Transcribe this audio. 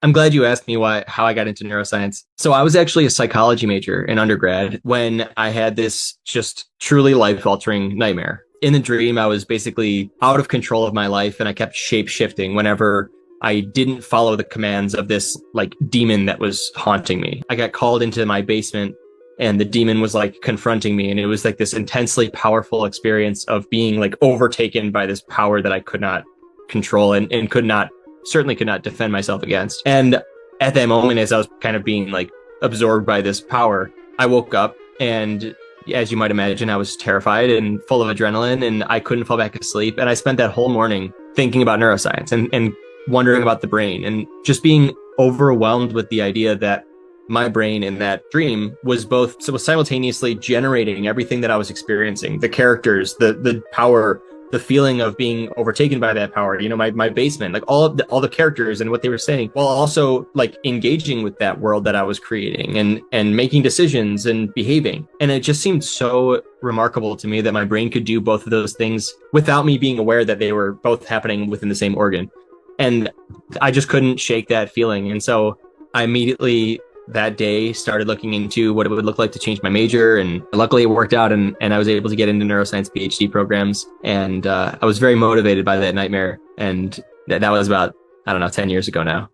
I'm glad you asked me how I got into neuroscience. So I was actually a psychology major in undergrad when I had this just truly life-altering nightmare. In the dream, I was basically out of control of my life and I kept shape shifting whenever I didn't follow the commands of this like demon that was haunting me. I got called into my basement and the demon was like confronting me, and it was like this intensely powerful experience of being like overtaken by this power that I could not control and could not certainly could not defend myself against. And at that moment, as I was kind of being like absorbed by this power, I woke up and as you might imagine, I was terrified and full of adrenaline and I couldn't fall back asleep. And I spent that whole morning thinking about neuroscience and wondering about the brain and just being overwhelmed with the idea that my brain in that dream was both so was simultaneously generating everything that I was experiencing, the characters, the power, the feeling of being overtaken by that power, my basement, like all the characters and what they were saying, while also like engaging with that world that I was creating and making decisions and behaving. And it just seemed so remarkable to me that my brain could do both of those things without me being aware that they were both happening within the same organ. And I just couldn't shake that feeling. And so I immediately that day started looking into what it would look like to change my major, and luckily it worked out, and I was able to get into neuroscience PhD programs, and I was very motivated by that nightmare, and that was about, I don't know, 10 years ago now.